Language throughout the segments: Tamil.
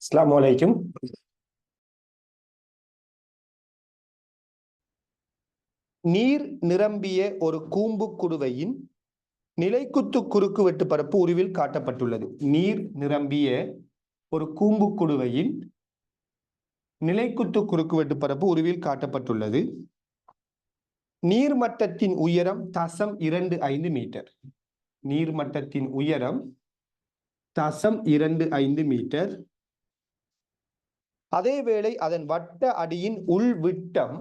அஸ்ஸலாமு அலைக்கும். நீர் நிரம்பிய ஒரு கூம்புக்குடுவையின் நிலைக்குத்து குறுக்கு வெட்டு பரப்பு உருவில் காட்டப்பட்டுள்ளது. நீர் நிரம்பிய ஒரு கூம்புக்குடுவையின் நிலைக்குத்து குறுக்கு வெட்டு பரப்பு உருவில் காட்டப்பட்டுள்ளது. நீர்மட்டத்தின் உயரம் 0.25 மீட்டர். நீர்மட்டத்தின் உயரம் 0.25 மீட்டர். அதேவேளை அதன் வட்ட அடியின் உள்விட்டம்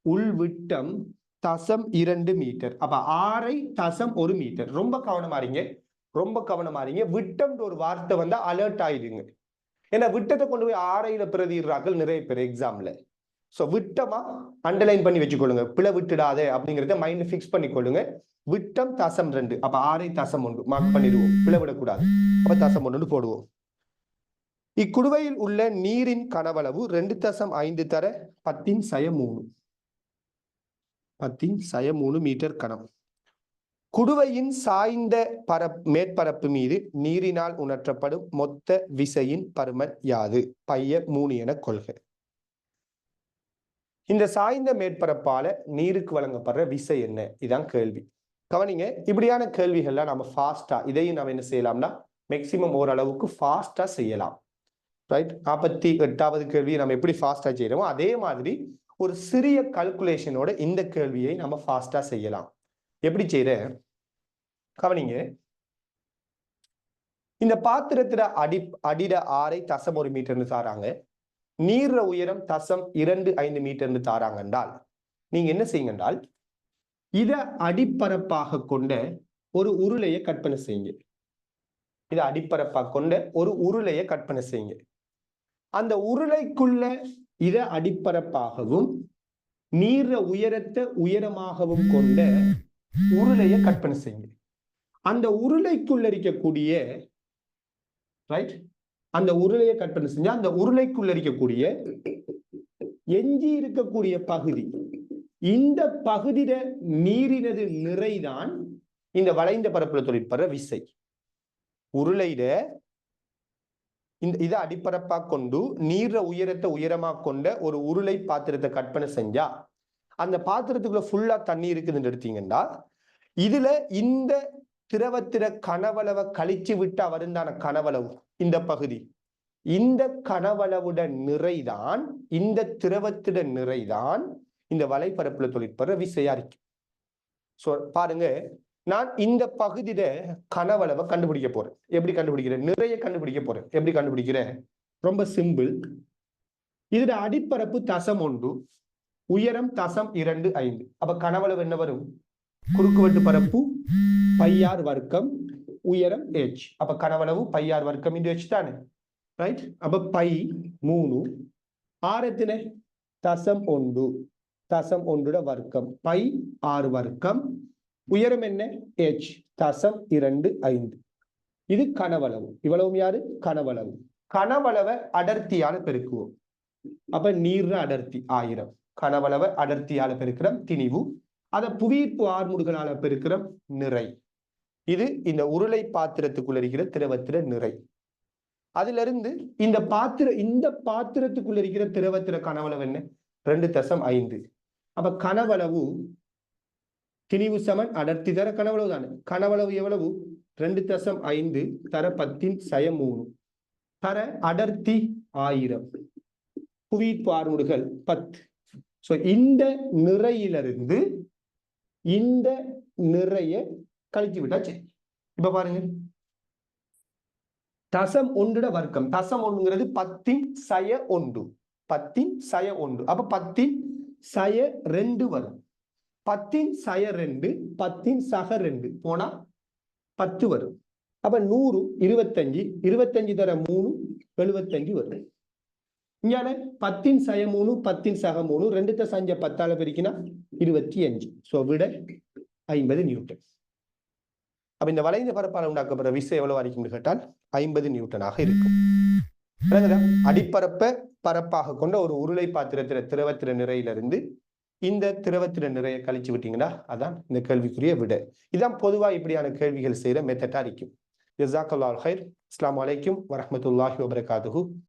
0.2 மீட்டர். அப்ப 6.1 மீட்டர். ரொம்ப கவனமா இருங்க. விட்டம் ஒரு வார்த்தை வந்தா அலர்ட் ஆயிடுங்க. ஏன்னா விட்டத்தை கொண்டு போய் 6 பிரதிடுறார்கள் நிறைய பேர் எக்ஸாம்ல. சோ விட்டமா அண்டர்லைன் பண்ணி வச்சுக்கொள்ளுங்க, பிழை விட்டுடாதே அப்படிங்கறத மைண்ட்ல பிக்ஸ் பண்ணிக்கொள்ளுங்க. விட்டம் 0.2, அப்ப 6.1 மார்க் பண்ணிடுவோம், பிழை விடக்கூடாது. அப்ப 0.1 போடுவோம். இக்குடுவையில் உள்ள நீரின் கனவளவு 2.5 தர 10⁻3. 10⁻3 மீட்டர் கனம். குடுவையின் சாய்ந்த மேற்பரப்பு மீது நீரினால் உணர்த்தப்படும் மொத்த விசையின் பருமன் யாது? பைய 3 என கொள்க. இந்த சாய்ந்த மேற்பரப்பால நீருக்கு வழங்கப்படுற விசை என்ன? இதான் கேள்வி. கவனிங்க, இப்படியான கேள்விகள்லாம் நம்ம ஃபாஸ்டா, இதையும் நம்ம என்ன செய்யலாம்னா மேக்சிமம் ஓரளவுக்கு ஃபாஸ்டா செய்யலாம். ரைட்? 48வது கேள்வியை நம்ம எப்படி ஃபாஸ்டா செய்யறோமோ அதே மாதிரி ஒரு சிறிய கால்குலேஷனோட இந்த கேள்வியை நம்ம ஃபாஸ்டா செய்யலாம். எப்படி செய்யற? கவனிங்க, இந்த பாத்திரத்துல அடிட 6.1 மீட்டர்னு தாராங்க. நீர் உயரம் 0.25 மீட்டர்னு தாராங்க என்றால் நீங்க என்ன செய்யுங்க என்றால் இத அடிப்பரப்பாக கொண்ட ஒரு உருளையை கற்பனை செய்யுங்க. இத அடிப்பரப்பாக கொண்ட ஒரு உருளையை கற்பனை செய்யுங்க. அந்த உருளைக்குள்ள இத அடிப்பரப்பாகவும் நீர் உயரத்தை உயரமாகவும் கொண்ட உருளையை கற்பனை செய்யுங்க. அந்த உருளைக்குள்ள இருக்கக்கூடிய ரைட், அந்த உருளையை கற்பனை செஞ்சா அந்த உருளைக்குள்ள இருக்கக்கூடிய எஞ்சி இருக்கக்கூடிய பகுதி, இந்த பகுதியில நீரினது நிறைதான் இந்த வளைந்த பரப்புல தொழிற்படுற விசை. உருளையில இதை அடிப்பரப்பா கொண்டு நீர் உயரத்தை உயரமா கொண்ட ஒரு உருளை பாத்திரத்தை கற்பனை செஞ்சா அந்த பாத்திரத்துக்குள்ள ஃபுல்லா தண்ணி இருக்குதுன்னு எடுத்தீங்கன்னா இதுல இந்த திரவத்திர கனவளவை கழிச்சு விட்டா வருந்தான கனவளவு இந்த பகுதி, இந்த கனவளவுட நிறைதான், இந்த திரவத்திட நிறைதான் இந்த வலைப்பரப்புல தொழிற்படுற விசையா இருக்கு. சோ பாருங்க, நான் இந்த பகுதியில கனவளவை கண்டுபிடிக்க போறேன். எப்படி கண்டுபிடிக்கிறேன்? நிறைய கண்டுபிடிக்க போறேன். எப்படி கண்டுபிடிக்கிறேன்? ரொம்ப சிம்பிள். இதுல அடிப்பரப்பு 0.1, உயரம் 0.25. அப்ப கனவளவு என்ன வரும்? குறுக்குவெட்டு பரப்பு πr வர்க்கம், உயரம் h. அப்ப கனவளவு πr வர்க்கம் into h தானே, ரைட்? அப்ப π3 ஆரத்தின 0.1 வர்க்கம் πr வர்க்கம், உயரம் என்ன? h 0.25. இது கனவளவு. இவ்வளவு யாரு? கனவளவு. கனவளவை அடர்த்தியால பெருக்குவோம். அப்ப நீர் அடர்த்தி 1000. கனவளவை அடர்த்தியால பெருக்கிறோம் திணிவு. அதை புவியீர்ப்பு ஆர்முடுகளால பெருக்கிறோம் நிறை. இது இந்த உருளை பாத்திரத்துக்குள்ள இருக்கிற திரவத்திர நிறை. அதுல இருந்து இந்த பாத்திரத்துக்குள்ள இருக்கிற திரவத்திர கனவளவு என்ன? 2.5. அப்ப கனவளவு திணிவு சமன் அடர்த்தி தர கனவளவு தானே. கனவளவு எவ்வளவு? 2.5 தர 10⁻3 தர அடர்த்தி 1000, புவியீர்ப்பு ஆர்முடுகள் 10. சோ இந்த நிறையிலிருந்து இந்த நிறைய கழிச்சு விட்டாச்சு. இப்ப பாருங்க, 0.1 வர்க்கம், 0.1 10⁻1, 10⁻1. அப்ப 10⁻2 வரும். 10⁻2 10⁻2 போனா 10 வரும். அப்ப 100 25, 25 தர 3 75 வரும். இங்க 10⁻3 10⁻3 2 10ஆல பெருக்கினா 25. சோ விட 50 நியூட்டன். அப்ப இந்த வளைந்த பரப்பால் உண்டாக்கப்படுற விசை எவ்வளவு வரைக்கும் கேட்டால் 50 நியூட்டனாக இருக்கும். அடிப்பரப்ப பரப்பாக கொண்ட ஒரு உருளை பாத்திரத்திர திரவத்திர நிறையிலிருந்து இந்த திரவத்திர நிறைய கழிச்சு விட்டீங்கன்னா அதான் இந்த கேள்விக்குரிய விட. இதான் பொதுவா இப்படியான கேள்விகள் செய்யற மெத்தடா இருக்கும். ஜஸாக்கல்லாஹு ஹைர். அஸ்ஸலாமு அலைக்கும் வரஹ்மத்துல்லாஹி வபரகாத்துஹு.